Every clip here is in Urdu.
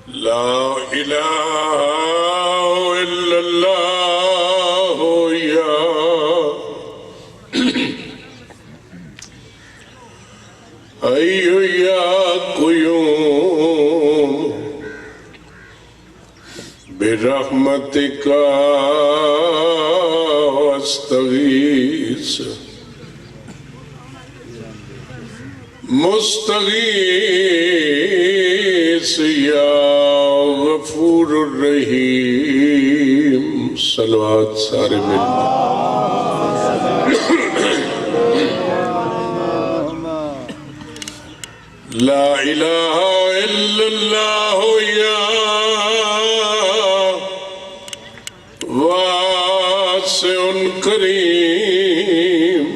لا إله إلا الله يا حي يا قيوم برحمتك أستغيث مستغيث يا غفور الرحیم صلوات سارے مل لا الہ الا اللہ یا واسع کریم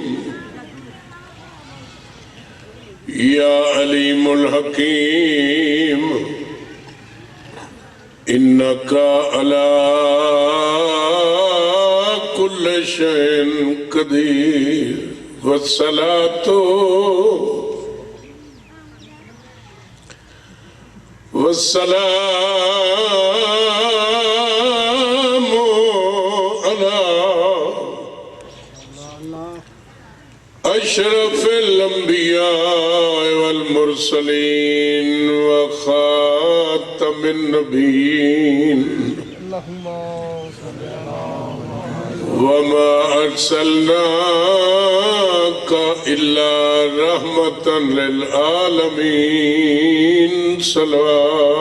یا علیم الحکیم انکا علی کل شیء قدیر والصلاة والسلام علی اشرف الانبیاء والمرسلین وخاتم النبیین وما ارسلناک الا رحمتا للعالمین صلوات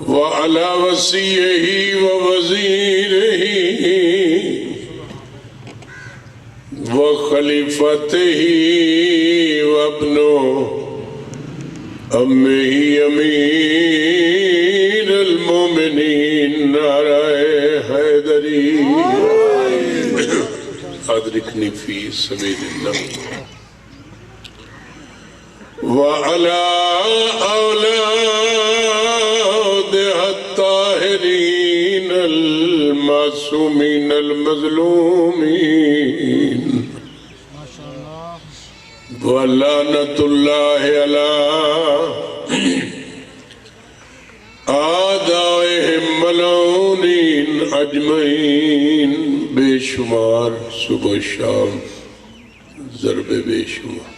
وعلى وصيه ووزيره وخليفته وابنه أمه أمير المؤمنين نعرہ حیدری أدركني في سبيل الله وعلى أولاد الطاهرين المعصومين المظلومين ولعنة الله على أعدائهم ملعونين أجمعين بے شمار صبح شام ضرب بے شمار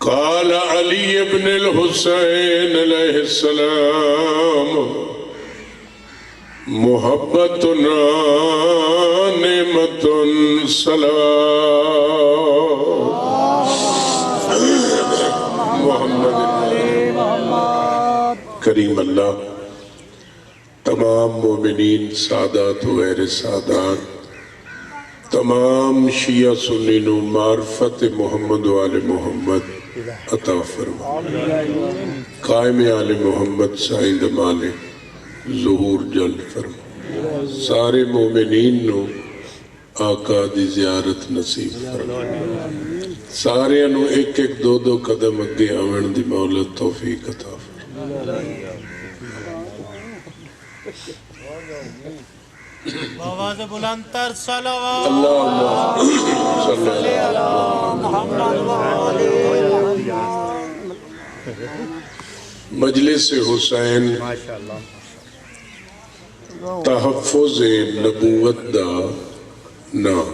قال علی بن الحسین علیہ السلام محبتنا نعمت صلوات محمد کریم اللہ تمام مومنین سادات و غیر سادات تمام شیعہ سنین و معرفت محمد و آل محمد عطا فرما قائم آل محمد سائند مالے ظہور جل فرما سارے مومنین نو آقا دی زیارت نصیب فرما سارے انو ایک ایک دو دو قدم اگے آون دی مولت توفیق عطا فرما آواز بلند تر صلوات اللہم صلی اللہ محمد مجلس حسین تحفظ نبوت دا نام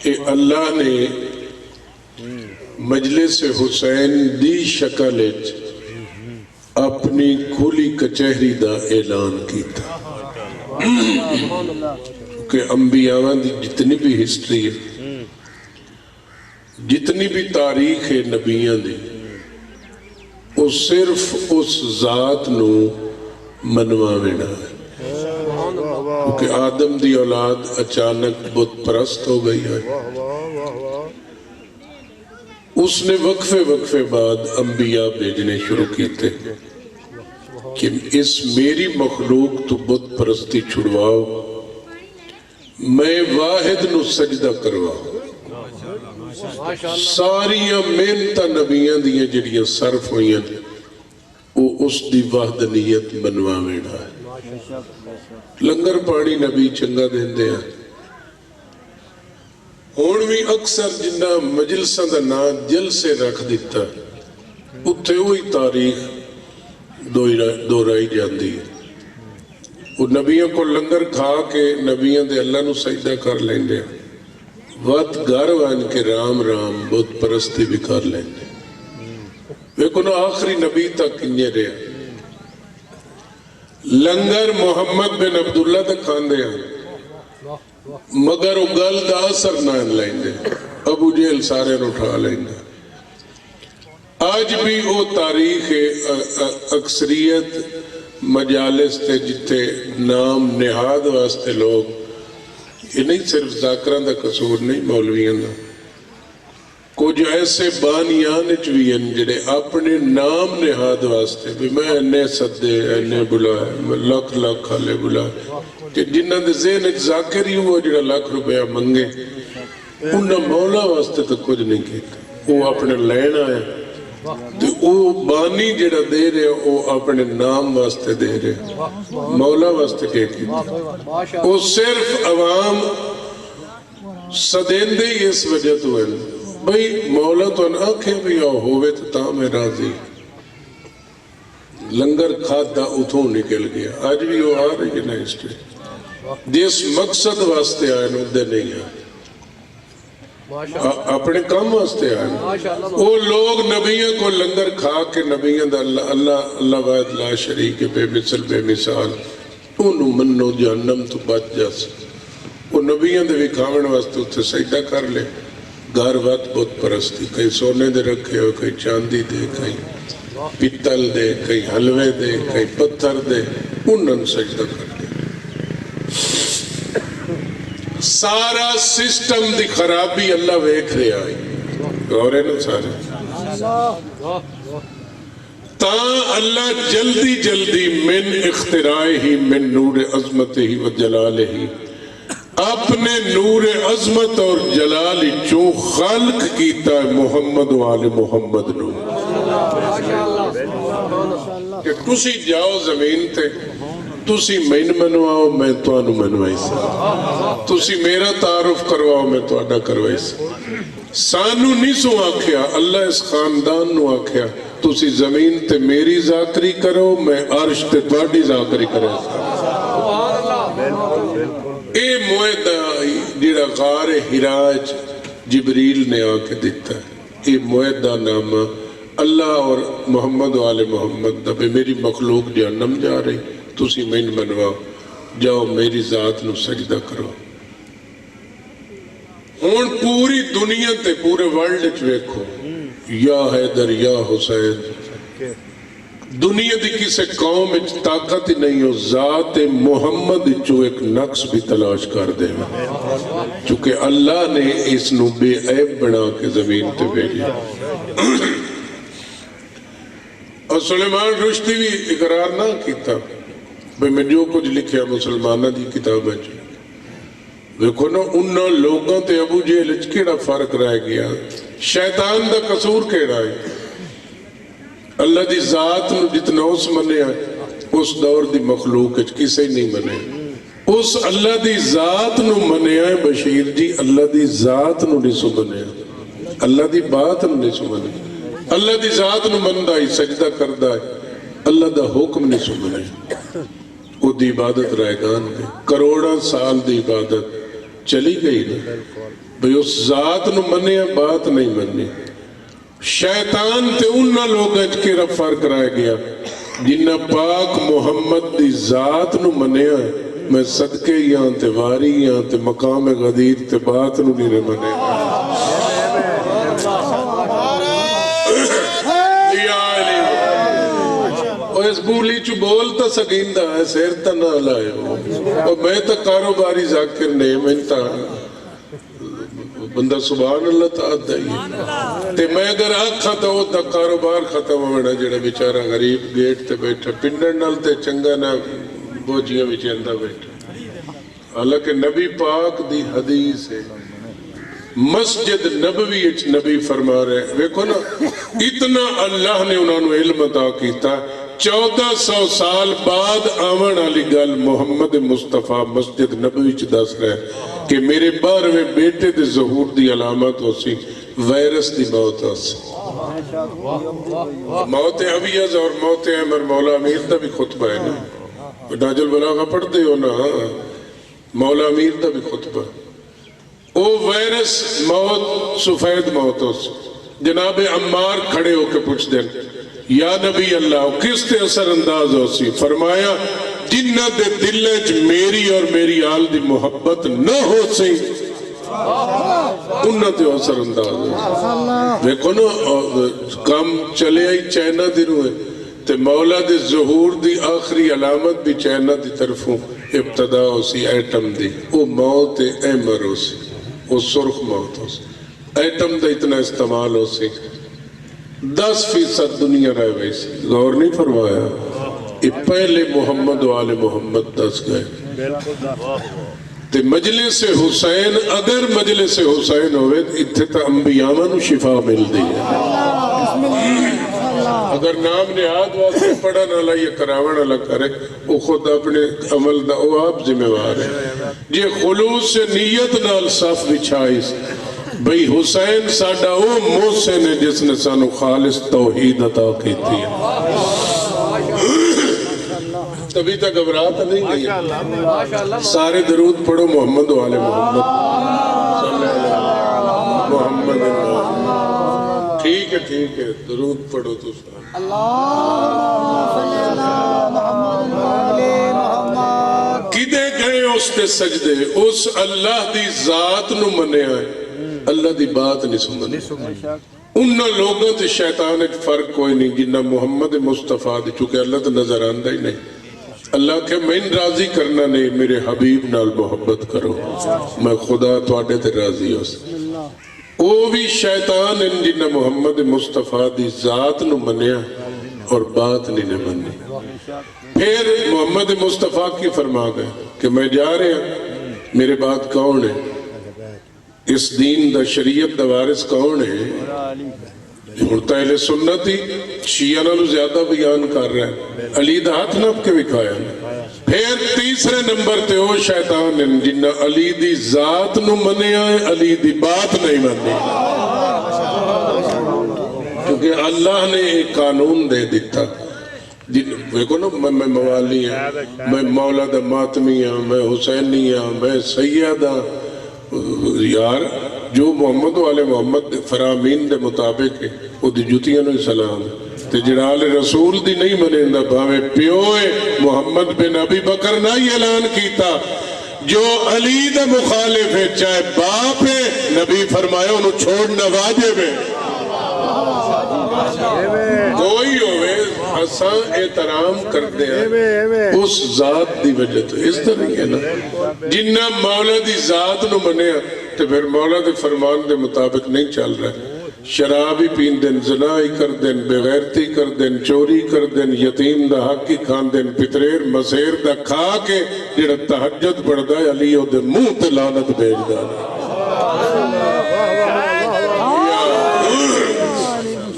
ہے اللہ نے مجلس حسین دی شکل اپنی کھلی کچہری دا اعلان کیتا کہ انبیاء دی جتنی بھی ہسٹری ہے جتنی بھی تاریخ ہے نبیاں دی وہ صرف اس ذات نو منواوینا ہے کیونکہ آدم دی اولاد اچانک بت پرست ہو گئی ہے اس نے وقفے وقفے بعد انبیاء بھیجنے شروع کیتے کہ اس میری مخلوق تو بت پرستی چھڑواؤ، میں واحد نو سجدہ کرواؤ۔ ساریاں محنت نبیاں دیاں جڑیاں صرف ہوئیاں وہ اس دی وحدانیت منواوینا ہے۔ لنگر پانی نبی چنگا دیندے ہیں، ہون بھی اکثر جنہ مجلساں دا نام جلسے رکھ دیتا اتھے وہی تاریخ دہرائی جاندی ہے۔ وہ نبیوں کو لنگر کھا کے نبیوں دے اللہ نو سجدہ کر لیندے وقت گھر وان کے رام رام بت پرستی بھی کر لیندے۔ ویکھو نا آخری نبی تک کنجے رہے لنگر محمد بن عبداللہ تک کھاندے ہیں، مگر وہ گل دا اثر نہ لیندے، ابو جہل سارے نو اٹھا لیندے۔ آج بھی وہ تاریخ اکثریت مجالس تے جتے نام نہاد واسطے لوگ، یہ نہیں صرف ذاکران دا قصور نہیں، مولویان دا کچھ ایسے بانیان بھی ہیں جڑے اپنے نام نہاد واسطے بھی میں انے صدے انے بلائے لکھ لکھ حالے بلائے کہ جنہ دے ذہن ذاکر ہی ہوا جڑا لاکھ روپیہ منگے انہاں مولا واسطے تو کچھ نہیں کیتا، وہ اپنے لینا ہے تو وہ بانی جڑا دے رہے وہ اپنے نام واسطے دے رہے، مولا واسطے کیا کیتا۔ وہ صرف عوام صدیندے ہی اس وجہ تو ہے بھئی مولا تو آنکھیں بھی ہوئے تو تاں میں راضی، لنگر کھاتا اتھوں نکل گیا۔ آج بھی وہ آ رہی ہے نا اس پہ جس مقصد واسطے آئے ندے نہیں آئے، اپنے کام واسطے آئے۔ وہ لوگ نبیوں کو لنگر کھا کے نبیوں دا اللہ واحد لا شریک بے مثل بے مثال انہوں منو جہنم تو بچ جاس، وہ نبیوں دے بھی کھاون واسطے اتھے سجدہ کر لے، گھر وقت بت پرستی، کئی سونے دے رکھے ہو، کئی چاندی دے، کئی پیتل دے، کئی حلوے دے، کئی پتھر دے، انہوں سجدہ کر لے۔ سارا سسٹم دی خرابی اللہ ویکھ رہے آئی گورے نا سارے تاں اللہ جلدی جلدی من اختراع ہی من نور عظمت ہی و جلال ہی اپنے نور عظمت اور جلال چوں خلق کیتا ہے محمد و آل محمد نو کہ تسی جاؤ زمین تے تسی مین منواؤ میں توانو منوائی سا، تسی میرا تعارف کرواؤ میں توانو کروائی سا۔ سانو نہیں سو آکھیا، اللہ اس خاندان نو آکھیا تسی زمین تے میری ذاکری کرو میں عرش تے تواڈی ذاکری کرے۔ اے معاہدہ جڑا غار حراج جبریل نے آ کے دیتا ہے، اے معاہدہ نامہ اللہ اور محمد و آل محمد دا بے میری مخلوق جہنم جا رہی تسی مین منواؤ، جاؤ میری ذات نو سجدہ کرو۔ ہون پوری دنیا تے پورے ورلڈ وچ ویکھو یا حیدر یا حسین، دنیا دی کسے قوم وچ طاقت ہی نہیں ہو ذات محمد چو ایک نقص بھی تلاش کر دے، چونکہ اللہ نے اس نو بے عیب بنا کے زمین تے بھیجا۔ اور سلیمان رشدی بھی اقرار نہ کیتا بھئی میں جو کچھ لکھیا مسلمانہ دی کتاب ہے، دیکھو نا انہاں لوگوں تے ابو جہل وچ کیڑا فرق رہ گیا، شیطان دا قصور کیڑا ہے؟ اللہ دی ذات نو جتنا اس منیا اس دور دی مخلوق وچ کسے نہیں منیا، اس اللہ دی ذات نو منیا ہے بشیر جی، اللہ دی ذات نو نہیں سو منیا، اللہ دی بات نو نہیں سو منیا، اللہ دی ذات نو مندہ ہی سجدہ کردہ ہے، اللہ دا حکم نہیں سو منیا۔ وہ دی عبادت رہ گان گئی، کروڑا سال دی عبادت چلی گئی نا بھئی اس ذات نو منیا بات نہیں منی۔ شیطان تے انہا لوگاں چکیرہ فرق رہ گیا جنہ پاک محمد دی ذات نو منیا ہے، میں صدقے یہاں تے واری یہاں تے مقام غدیر تے بات نو نہیں منے اس بولی چو بولتا سکیندہ ہے سیرتا نہ لائے ہو اور میں تا کاروباری ذاکر نے میں تا بندہ سبحان اللہ تعالی ہی تے میں اگر آکھاں تو وہ دا کاروبار ختم ہونا جڑا بیچارہ غریب گیٹ تے بیٹھا پنڈن نال تے چنگا نہ بوجیاں وچ اندا بیٹھا حالانکہ نبی پاک دی حدیث ہے مسجد نبوی اچ نبی فرما رہے ویکھو نا اتنا اللہ نے انہوں نے علم عطا کیتا 1400 سال بعد آمن علی گل محمد مصطفیٰ مسجد نبوی چ دس رہے کہ میرے 12ویں بیٹے دے ظہور دی علامت ہو سی وائرس دی موت ہو سی موت عبیض اور موت عمر مولا امیر دا بھی خطبہ ہے نا ناج البلاغہ پڑھتے ہو نا مولا امیر دا بھی خطبہ او وائرس موت سفید موت ہو سی جناب عمار کھڑے ہو کے پوچھ دیں یا نبی اللہ کس تے اثر انداز ہو سی فرمایا جنہ دے دلے چ میری اور میری آل دی محبت نہ ہو سی انہ تے اثر انداز ہو سی ویکھو نا کام چلے آئی چائنا دی روئے تے مولا دے ظہور دی آخری علامت بھی چائنا دی طرفوں ابتدا ہو سی ایٹم دی وہ موت احمر ہو سی وہ سرخ موت ہو سی ایٹم دا اتنا استعمال ہو سی 10% دنیا رہ ویسی غور نہیں فرمایا یہ پہلے محمد و آل محمد دس گئے تے مجلس حسین اگر مجلس حسین ہوئے اتھے تا انبیاء نو شفا مل دی ہے اگر نام نہاد واسطے پڑھا نہ لائے کراوڑ نہ کرے وہ خود اپنے عمل دا وہ آپ ذمہ وار ہے یہ خلوص سے نیت نال صف بچھائیس بھئی حسین ساڈا وہ محسن ہے جس نے سانو خالص توحید عطا کی تھی تبھی تک گھبراہٹ نہیں گئی سارے درود پڑھو محمد و آل محمد محمد ٹھیک ہے درود پڑھو تو کدے گئے اس تے سجدے اس اللہ دی ذات نو منے آئے اللہ دی بات نہیں سمجھنے انہا لوگوں تے شیطان ایک فرق کوئی نہیں جنہ محمد مصطفیٰ دی چونکہ اللہ تے نظر آندہ ہی نہیں اللہ کہ میں راضی کرنا نہیں میرے حبیب نال محبت کرو میں خدا توڑے تے راضی ہو سکتا وہ بھی شیطان ان جنہ محمد مصطفیٰ دی ذات نو منیا اور بات نہیں منی پھر محمد مصطفیٰ کی فرما گئے کہ میں جا رہے ہیں میرے بعد کون ہے اس دین دا شریعت دا وارث کون ہے ہونتا اہل سنتی شیعہ نالو زیادہ بیان کر رہا ہے علی دا ہاتھ نب کے وکھایا پھر تیسرے نمبر تے وہ شیطان ہیں جنہ علی دی ذات نو منے آئے علی دی بات نہیں منے کیونکہ اللہ نے ایک قانون دے دیتا دیکھو نا میں موالی ہوں میں مولا دا ماتمی ہوں میں حسینی ہوں میں سیدہ یار جو محمد و آل محمد فرامین دے مطابق ہے وہ دی جوتیاں نو سلام تے جڑال رسول دی نہیں منیندہ بھاوے پیوئے محمد بن ابی بکر نہ یہ اعلان کیتا جو علی دا مخالف ہے چاہے باپ ہے نبی فرمایا انہوں چھوڑنا واجب ہے کوئی ہوئے اساں احترام کرتے ہیں اس ذات دی وجہ تو اس طرح ہے نا جنہ مولا دی ذات نو منیا تو پھر مولا دے فرمان دے مطابق نہیں چل رہا ہے شرابی پین دن زنائی کر دن بغیرتی کر دن چوری کر دن یتیم دا حقی کھان دن پتریر مسیر دا کھا کے جڑا تحجد بڑھ دا علیہ دے منہ تے لعنت بھیج دا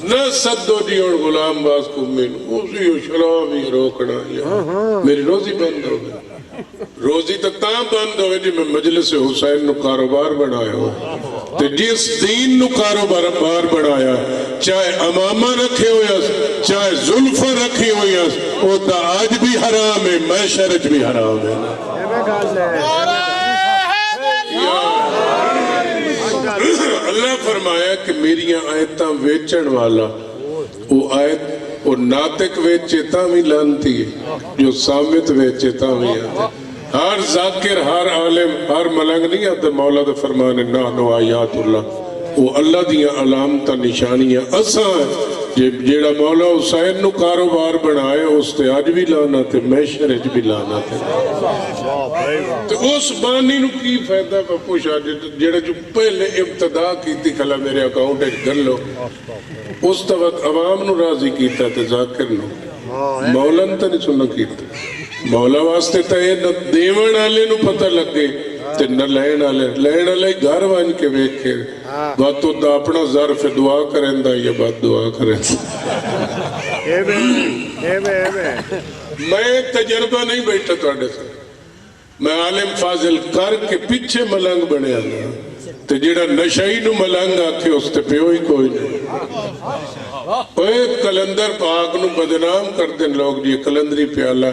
نہ صدو جی اور غلام باز کو من اسی شرابی روکنا میری روزی بند ہو گئی روزی تو تاں بند ہوئے جی میں مجلس حسین نو کاروبار بنایا ہوں تو جس دین نو کاروبار بنایا چاہے امامہ رکھے ہویا چاہے زلفہ رکھی ہویا وہ تا آج بھی حرام ہے میں شرج بھی حرام ہے اللہ فرمایا کہ میری آیتاں ویچن والا وہ آیت وہ ناطق ویچے تاوی لانتی ہے جو سامت ویچے تاوی آتا ہر ذاکر ہر عالم ہر ملنگ نہیں آتا مولا دا فرمانے نحنو آیات اللہ وہ اللہ دیا علامتا نشانیاں اساں ਜਿਹੜਾ ਮੌਲਾ ਹੁਸੈਨ ਨੂੰ ਕਾਰੋਬਾਰ ਬਣਾਏ ਉਸ ਤੇ ਅੱਜ ਵੀ ਲਾਣਾ ਤੇ ਮਹਿਸ਼ਰ ਚ ਵੀ ਲਾਣਾ ਤੇ ਉਸ ਬਾਨੀ ਨੂੰ ਕੀ ਫਾਇਦਾ ਬਾਪੂ ਸ਼ਾਹ ਜਿਹੜਾ ਜੋ ਪਹਿਲੇ ਇਬਤਦਾ ਕੀਤੀ ਖਲਾ ਮੇਰੇ ਅਕਾਊਂਟ ਵਿੱਚ ਕਰ ਲੋ ਉਸ ਤੋਂ ਬਾਅਦ ਆਵਾਮ ਨੂੰ ਰਾਜ਼ੀ ਕੀਤਾ ਤੇ ਜ਼ਾਕਿਰ ਨੂੰ ਮੌਲਾ ਨੇ ਤਾਂ ਨਹੀਂ ਸੁਣਨਾ ਕੀਤਾ ਮੌਲਾ ਵਾਸਤੇ ਤਾਂ ਇਹ ਨਾ ਦੇਵਣ ਵਾਲੇ ਨੂੰ ਪਤਾ ਲੱਗੇ ਤੇ ਨਾ ਲੈਣ ਵਾਲੇ ਘਰ ਬਣ ਕੇ ਵੇਖੇ ਬਾਤੋਂ ਦਾ ਆਪਣਾ ਜ਼ਰਫ ਦੁਆ ਕਰਦਾ ਜਾਂ ਬਦ ਦੁਆ ਕਰਦਾ ਮੈਂ ਤਜਰਬਾ ਨਹੀਂ ਬੈਠਾ ਤੁਹਾਡੇ ਸਾਹ ਮੈਂ ਆਲਿਮ ਫਾਜ਼ਿਲ ਕਰਕੇ ਪਿੱਛੇ ਮਲੰਗ ਬਣਿਆ ਤੇ ਜਿਹੜਾ ਨਸ਼ਈ ਨੂੰ ਮਲੰਗ ਆਖੇ ਉਸ ਤੇ ਪਿਓ ਹੀ ਕੋਈ ਨਹੀਂ ਓਏ ਕਲੰਦਰ ਪਾਕ ਨੂੰ ਬਦਨਾਮ ਕਰਦੇ ਨੇ ਲੋਕ ਜੀ ਕਲੰਦਰੀ ਪਿਆਲਾ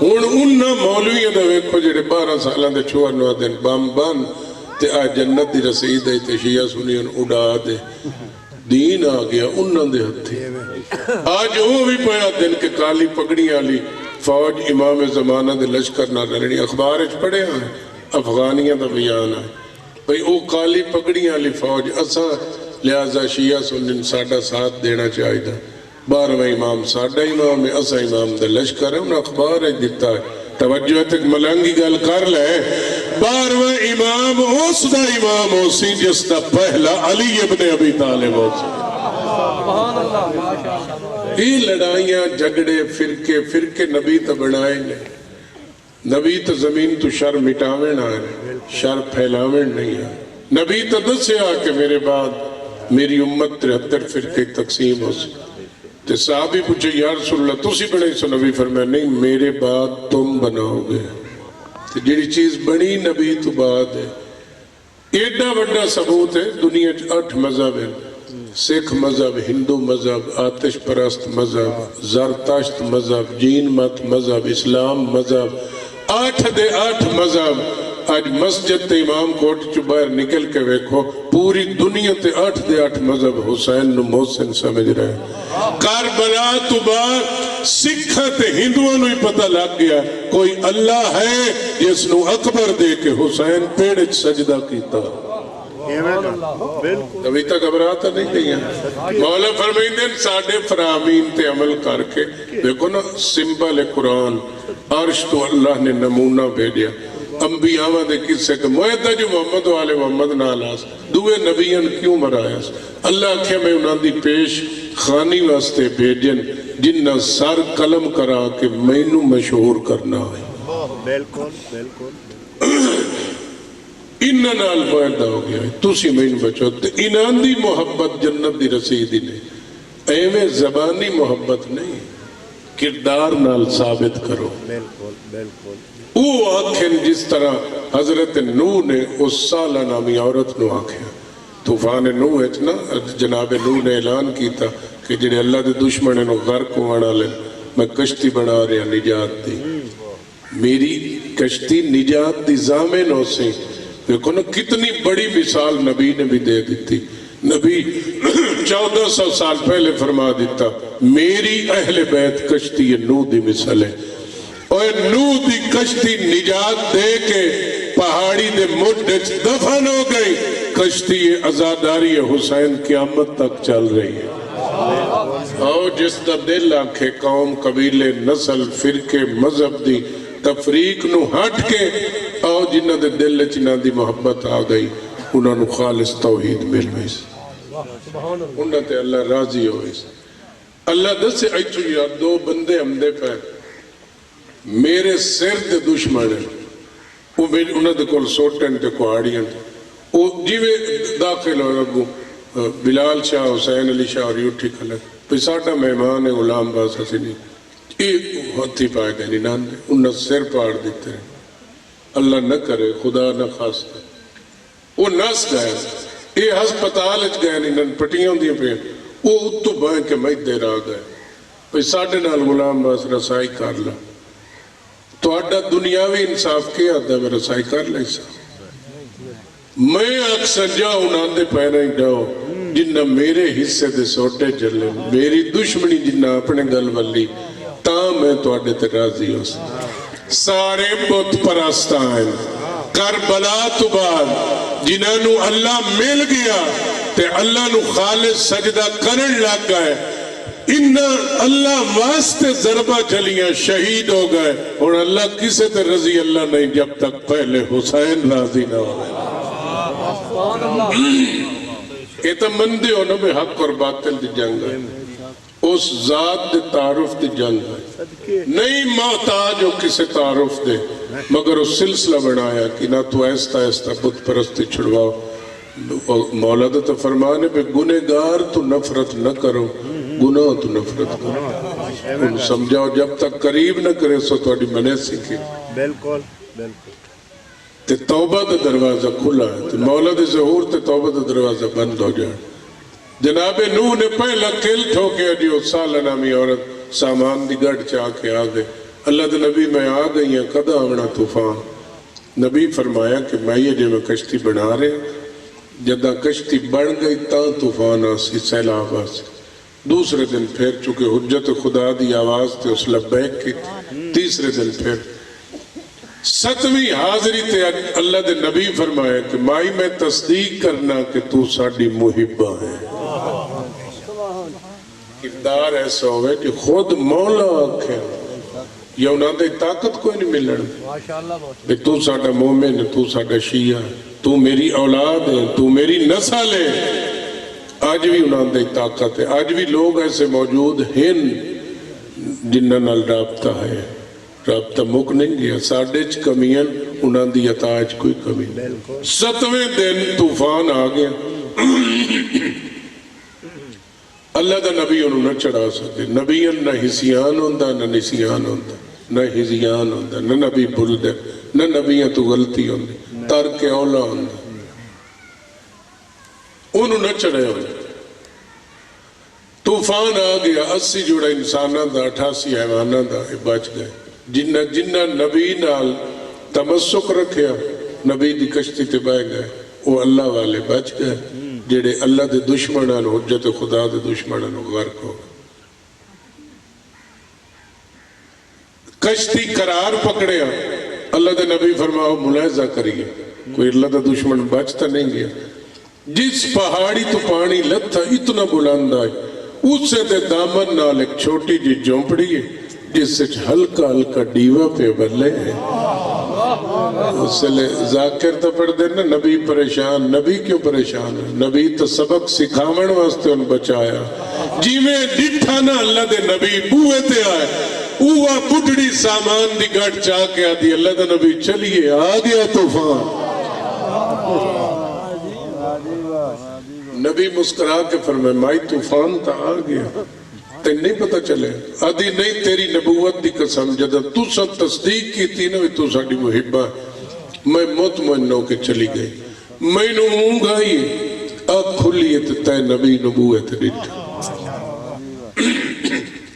ہن انہاں مولویاں دا ویکھو جڑے 12 سالاں دے چھوڑ نو دن بم بن تے آ جنت دی رسید ہے تے شیعہ سنیاں اڑا دے دین آ گیا انہاں دے ہتھے آج وہ بھی پیا دن کے کالی پگڑیاں والی فوج امام زمانہ دے لشکر نہ رلنی اخبار وچ پڑھیا ہے افغانیاں دا بیان ہے بھئی او کالی پگڑیاں والی فوج اساں لہذا شیعہ سنن ساڈا ساتھ دینا چاہیے 12واں امام ساڈا امام ہے اساں امام دا لشکر ہے انہاں اخبار وچ دتا ہے توجہ تک ملنگی گل کر لے 12واں امام اس دا امام ہو سی جس دا پہلا علی ابن ابی طالب ہو سی یہ لڑائیاں جھگڑے فرقے نبی تا بنائے نے نبی تا زمین تو شر مٹاویں آئے شر پھیلاویں نہیں ہے نبی تا دسیا کہ میرے بعد میری امت 73 فرقے تقسیم ہو سی تے صحابی پوچھے یا رسول اللہ تسی بنائی سو نبی فرمایا نہیں میرے بعد تم بناؤ گے تے جڑی چیز بنی نبی تو بعد ہے ایڈا وڈا ثبوت ہے دنیا 8 مذہب ہیں سکھ مذہب ہندو مذہب آتش پرست مذہب زرتشت مذہب جین مت مذہب اسلام مذہب 8 دے 8 مذہب آج مسجد تے امام کوٹ چو باہر نکل کے ویکھو پوری دنیا تے 8 دے 8 مذہب حسین نو محسن سمجھ رہے ہیں کربلا تو بعد سکھ تے ہندوؤں نو ہی پتہ لگ گیا کوئی اللہ ہے جس نو اکبر دے کے حسین پیڑ سجدہ کیتا ابھی تک گھبراتا نہیں گئی ہے مولا فرمائندے ساڑھے فرامین تے عمل کر کے دیکھو نا سمبل قرآن عرش تو اللہ نے نمونہ بھیجیا انبیاء دے قصے کہ معاہدہ جو محمد والے محمد نالاس دوے نبیان کیوں مرایا اللہ کہے میں انہاں دی پیش خانی واسطے بھیجن جنہ سر قلم کرا کہ میں نو مشہور کرنا ہے انہاں نال معاہدہ ہو گیا ہے تسی میں نو بچو انہاں دی محبت جنت دی رسیدی نہیں ایویں زبانی محبت نہیں کردار نال ثابت کرو وہ آنکھیں جس طرح حضرت نوح نے اس سالہ نامی عورت نو آنکھیں طوفان نوح اتنا جناب نوح نے اعلان کیتا کہ جنہیں اللہ دے دشمن نو غرق وانا لیں میں کشتی بنا رہا نجات دی میری کشتی نجات دی زامن ہو سے دیکھو نا کتنی بڑی مثال نبی نے بھی دے دیتی نبی 1400 سال پہلے فرما دیتا میری اہل بیت کشتی نوح دی مثال ہے اور نوح دی کشتی نجات دے کے پہاڑی دے مڈج دفن ہو گئی کشتی ازاداری حسین قیامت تک چل رہی ہے اور جس دا دل آنکھے قوم قبیلے نسل فرقے مذہب دی تفریق نو ہٹ کے اور جنہ دے دل چنہ دی محبت آ گئی انہوں نے خالص توحید مل گئی انہوں تے اللہ راضی ہوئی اللہ دس سے ایچو یار 2 بندے ہم دے پہ میرے سر دے دشمن ہیں وہ انہوں دے کول سوٹن تے کوہاڑیاں وہ جیوے داخل ہو رگو بلال شاہ حسین علی شاہ اور یوٹھی کھلک پہ ساٹھا مہمان ہے غلام باسا سی نہیں یہ ہتھی پائے گئے نینان دے انہوں سر پاڑ دیتے ہیں اللہ نہ کرے خدا نہ خواستہ وہ نس گئے یہ ہسپتال اچ گئے نینان پٹیاں دیا پہ وہ اتو بائیں کے میں دیر آ گئے پہ ساٹھے نال غلام باس رسائی کر لا تو اڈا دنیاوی انصاف کیا آدھا میں رسائی کر لیں سا میں اکثر جاؤں ناندے پہنے ہی جاؤ جنہ میرے حصے دے سوٹے چلے میری دشمنی جنہ اپنے گل والی تا میں تو اڈے تے راضی ہو سارے بت پرستا ہیں کربلا تو بعد جنہاں نو اللہ مل گیا تے اللہ نو خالص سجدہ کرن لگ گئے انہاں اللہ واسطے ضربہ چلیاں شہید ہو گئے اور اللہ کسے تے رضی اللہ نہیں جب تک پہلے حسین راضی نہ ہو گئے یہ تو مندے ہونا میں حق اور باطل دی جنگ ہے اس ذات دے تعارف دی جنگ ہے نہیں محتاج ہو کسے تعارف دے مگر اس سلسلہ بنایا کہ نہ تو ایستا ایستا بت پرستی چھڑواؤ مولا تو فرمانے پہ گنہگار تو نفرت نہ کرو گناہ تو نفرت کرو ان سمجھاؤ جب تک قریب نہ کرے سو تو اڈی منے سکھے بالکل بالکل تے توبہ دا دروازہ کھلا ہے تے مولا دے ظہور تے توبہ دا دروازہ بند ہو جائے جناب نوح نے پہلا کل ٹھوکیا جو سالہ نامی عورت سامان دی گڑھ چاہ کے آ گئے اللہ دے نبی میں آ گئی ہیں کدا آونا طوفان نبی فرمایا کہ میں یہ جو میں کشتی بنا رہے جدہ کشتی بڑھ گئی تا طوفان آسی سیلاب آسی دوسرے دن پھر چکے حجت خدا دی آواز تے اس لبیک کی تیسرے دن پھر ستویں حاضری تے اللہ دے نبی فرمایا کہ مائی میں تصدیق کرنا کہ تو ساڑی محبہ ہے کردار ایسا ہوئے کہ خود مولا آکھے یا انہاں دے طاقت کوئی نہیں ملن کہ تو ساڑا مومن ہے تو ساڑا شیعہ ہے تو میری اولاد ہے تو میری نسل ہے آج بھی انہاں دے طاقت ہے آج بھی لوگ ایسے موجود ہیں جنہاں نال رابطہ ہے رابطہ مک نہیں گیا ساڑھے چھ کمیاں انہاں دی عطاج کوئی کمی ستویں دن طوفان آ گیا اللہ دا نبی انہوں نہ چڑھا سکتے نبیاں نہ حسیان ہوندہ نہ نسیان ہوندہ نہ حزیان ہوندہ نہ نبی بلد ہے نہ نبیاں تو غلطی ہوندی ترک اولا ہوندہ انہوں نہ چڑھے ہوندہ طوفان آ گیا 80 جوڑا انسانہ دا 88 حیوانہ دا بچ گئے جنہ نبی نال تمسک رکھیا نبی دی کشتی تے بہ گئے وہ اللہ والے بچ گئے جڑے اللہ دے دشمنان حجت خدا دے دشمنان غرق ہو کشتی قرار پکڑیا اللہ دے نبی فرماؤ ملاحظہ کریے کوئی اللہ دا دشمن بچتا نہیں گیا جس پہاڑی تو پانی لتھا اتنا بلند آئی اس سے دے دامن نال ایک چھوٹی جی جھونپڑی ہے جس سے ہلکا ہلکا ڈیوہ پہ بلے ہیں اس سے لے ذاکر تو پڑھ دینا نبی پریشان نبی کیوں پریشان ہے نبی تو سبق سکھاون واسطے ان بچایا جی میں ڈٹھا نا اللہ دے نبی بوئے تے آئے اوہ بڑھڑی سامان دی گھٹ چاہ کے آدھی اللہ دے نبی چلیے آ گیا طوفان نبی مسکرا کے فرمائے مائی طوفان تا آ گیا تے نہیں پتہ چلے آدھی نہیں تیری نبوت دی قسم جدہ تو سب تصدیق کی تھی نا تو ساڑی محبہ میں مطمئن ہو کے چلی گئی میں نو اونگ آئی آگ کھلی ہے تے نبی نبوت ڈٹ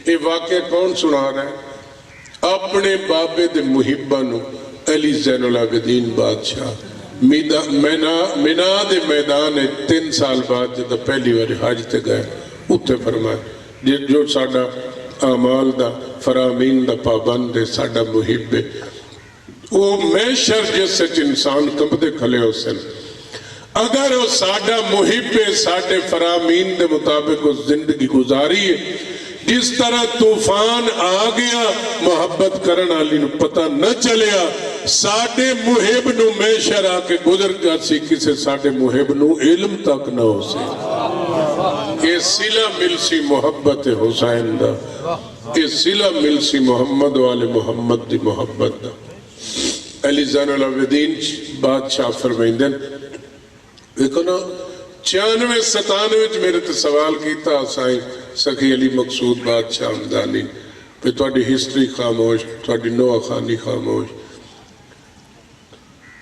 یہ واقعہ کون سنا رہا ہے اپنے بابے دے محبہ نو علی زین العابدین بادشاہ مینا دے میدان 3 سال بعد جدہ پہلی بار حج تے گئے اتھے فرمائے جو ساڑا اعمال دا فرامین دا پابند ہے ساڑا محب ہے وہ میشر جیسے انسان کب دے کھلے ہو سن اگر وہ ساڑا محب ہے ساڑے فرامین دے مطابق اس زندگی گزاری ہے جس طرح طوفان آ گیا محبت کرن علی نو پتہ نہ چلیا ساڑے محب نو میشر آ کے گزر جاسی کسے ساڑے محب نو علم تک نہ ہو سے یہ صلہ ملسی محبت حسین دا یہ صلہ ملسی محمد والے محمد دی محبت دا علی زین العابدین بادشاہ فرمائندن دیکھو نا 96-97 میرے تے سوال کیتا سائیں سخی علی مقصود بادشاہ ہمدانی پہ توڑی ہسٹری خاموش توڑی نوہ خانی خاموش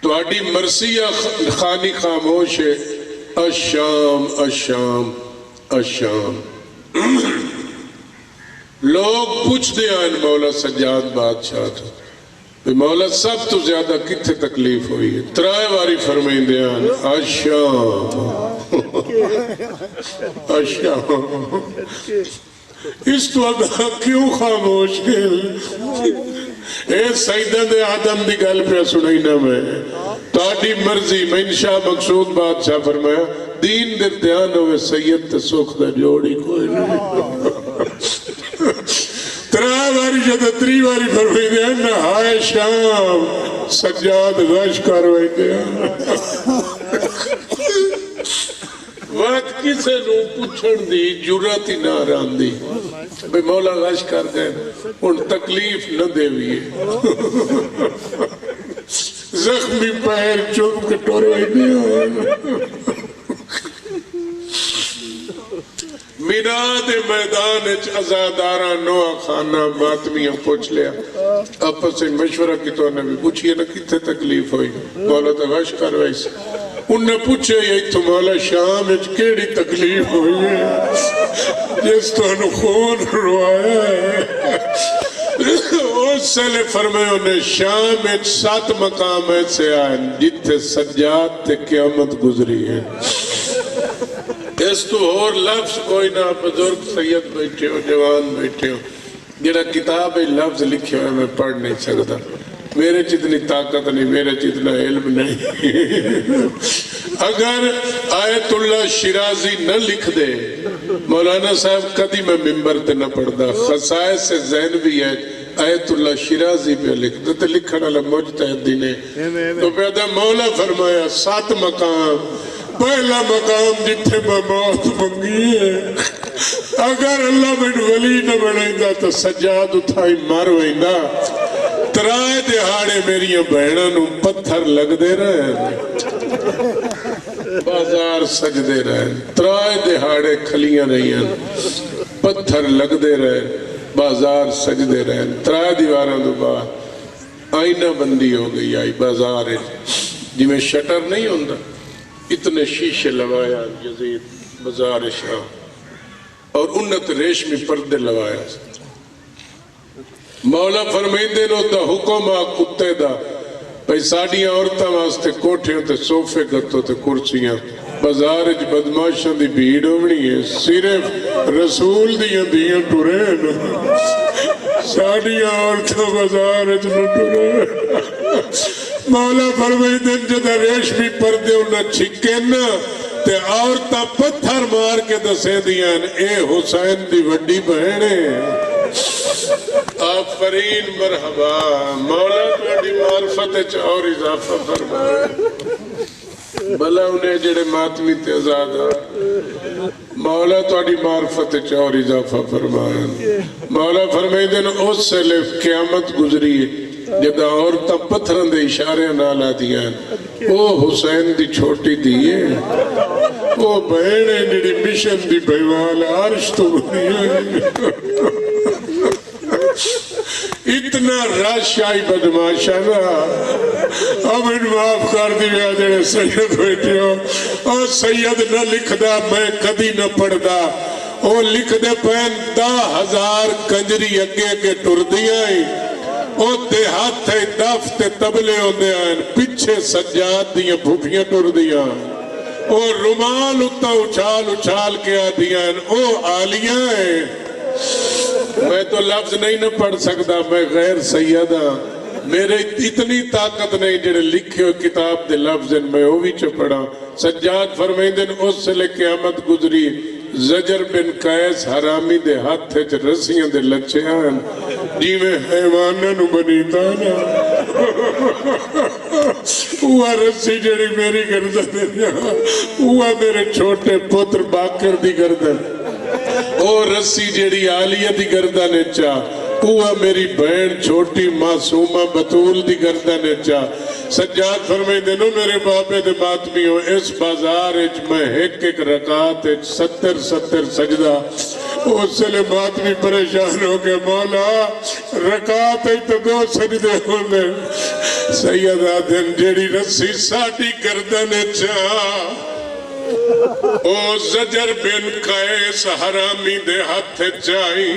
توڑی مرثیہ خانی خاموش ہے الشام الشام الشام لوگ پوچھ دیا ان مولا سجاد بادشاہ تو مولا سب تو زیادہ کتھے تکلیف ہوئی ہے ترائے واری فرمائیں دیا الشام الشام اس تو ادا کیوں خاموش کے اے سیدہ دے آدم دی گل پہ سنائی نہ میں تاڑی مرضی میں انشاء مقصود بادشاہ فرمایا دین دے دیان ہوئے سید تے سکھ دا جوڑی کوئی نہیں ترائے واری جدہ 3 واری فرمائی دیا نہائے شام سجاد غش کروائی دیا وقت کسے نو پوچھن دی جرات ہی نہ آرام دی بے مولا غش کر گئے ان تکلیف نہ دے ہوئی زخمی پیر چوب کے ٹوروائی دیا مینا دے میدان اچ ازادارہ نوہ خانہ ماتمیاں پوچھ لیا اپس سے مشورہ کی تو نے بھی پوچھئے نا کتے تکلیف ہوئی مولا تا غش کروائی سے انہیں پوچھے اتو مولا شام کیڑی تکلیف ہوئی ہے جس تو خون روایا ہے؟ اس سے فرمائے انہیں شام 7 مقام ایسے آئے جتھے سجاد تے قیامت گزری ہے. اس تو اور لفظ کوئی نہ. بزرگ سید بیٹھے ہو، جوان بیٹھے ہو، جڑا کتاب لفظ لکھے ہوئے میں پڑھ نہیں سکتا. میرے جتنی طاقت نہیں، میرے جتنا علم نہیں. اگر آیت اللہ شیرازی نہ لکھ دے مولانا صاحب کدی میں ممبر تے نہ پڑھدا. خصائص زینوی ہے آیت اللہ شیرازی پہ لکھ دے تو لکھن والا مجتہد نے تو پیدا مولا فرمایا 7 مقام. پہلا مقام جتھے میں موت منگی ہے، اگر اللہ بن ولی نہ بنائندا تو سجاد اتھائی مر ویندا. 3 دہاڑے میری بہنوں نو پتھر لگ دے رہے بازار سجدے رہے. 3 دہاڑے کھلیاں رہی ہیں، پتھر لگ دے رہے، بازار سجدے رہے. 3 دیواراں تو بعد آئینہ بندی ہو گئی. آئی بازار جی میں شٹر نہیں ہوندہ، اتنے شیشے لگایا یزید بازار شاہ، اور انت ریشمی پردے لگایا. مولا فرمیندے نو دا حکم آ کتے دا بھئی ساڑیاں عورتاں واسطے کوٹھیاں تے صوفے گتو تے کرسیاں. بازار اچ بدماشاں دی بھیڑ ہونی ہے، صرف رسول دیاں دیاں ٹرین. ساڑیاں عورتاں بازار اچ نہ ٹرین. مولا فرمیندے جدہ ریشمی پردے انہاں چھکن تے عورتاں پتھر مار کے دسے دیاں اے حسین دی وڈی بہنے. آفرین مرحبا. مولا تھوڑی معرفت اور اضافہ فرمائے. بلا انہیں جڑے ماتمی تے آزاد مولا تھوڑی معرفت اور اضافہ فرمائے. مولا فرمائے دن اس سے لے قیامت گزری جدہ عورتاں پتھران دے اشارے نالا دیا. او حسین دی چھوٹی دیئے، او بہنے جڑی مشن دی بھائیوال عرش تو بنی. اتنا رش آئی بدماشا نا. اب ان معاف کر دیا جڑے سید بیٹھے ہو. اور سید نہ لکھ دا میں کدی نہ پڑھ دا. او لکھ دے پہن 10,000 کنجری اگے اگے ٹر دیا ہی. او دیہات تے دفتے تبلے ہوندے ہیں، پچھے سجاد دیاں بھوپیاں ٹر دیا. او رومال اتا اچھال اچھال کے آ دیا. او آلیاں ہیں. میں تو لفظ نہیں نہ پڑھ سکتا، میں غیر سیدہ. میرے اتنی طاقت نہیں جڑے لکھے ہو کتاب دے لفظ میں وہ بھی چپڑا. سجاد فرمائندن اس سے لے قیامت گزری. زجر بن قیس حرامی دے ہاتھ رسیاں دے لچے ہیں جی میں حیوانہ نو بنیتا نا. وہ رسی جڑی میری گردن دے وہ میرے چھوٹے پتر باکر دی گردن. او رسی جیڑی آلیہ دی گردن چاہ اوہ میری بہن چھوٹی معصومہ بطول دی گردن چاہ. سجاد فرمائے دنو میرے باپے دے ماتمی ہو اس بازار اچ میں ایک رکعت 70 سجدہ. اس سے لے ماتمی پریشان ہو گئے مولا رکعت تو 2 سجدے ہونے. سیدہ دن جیڑی رسی ساڑی گردن چاہ او زجر بن قیس حرامی دے ہاتھ چاہی.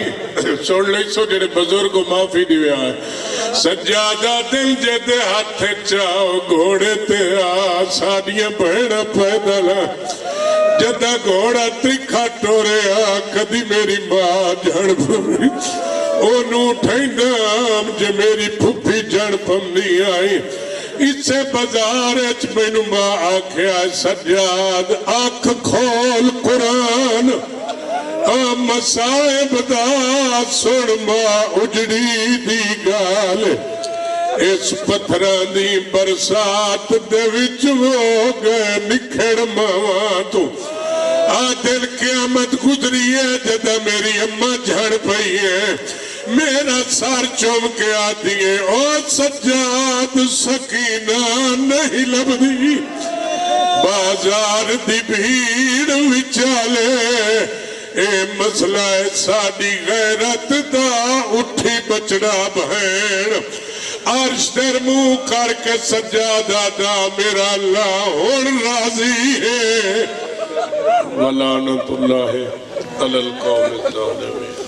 سوڑ لئی سو جڑے بزرگ و معافی دیویا ہے. سجادہ دل جے دے ہاتھ چاہو گھوڑے تے آ ساڑیاں بہنہ پیدل. جدہ گھوڑا ترکھا ٹورے آ کدی میری ماں جھڑ پھری. او نو ٹھائنام جے میری پھپی جھڑ پم نہیں آئی. اس سے بازار اچ مینو ماں آکھیا سجاد آنکھ کھول قرآن مسائب دا سن ماں اجڑی دی گال. اس پتھران دی برسات دے وچ ہو گئے نکھڑ ماں تو. دل قیامت گزری ہے جدہ میری اماں جھڑ پئی ہے. میرا سار چوم کے آتی ہے اور سجاد سکینہ نہیں لب دی. بازار دی بھیڑ وچالے اے مسئلہ ساڑی غیرت دا اٹھی بچڑا بہن. عرش در منہ کر کے سجادہ دا میرا اللہ ہن راضی ہے ولعنت اللہ علی القوم الظالمین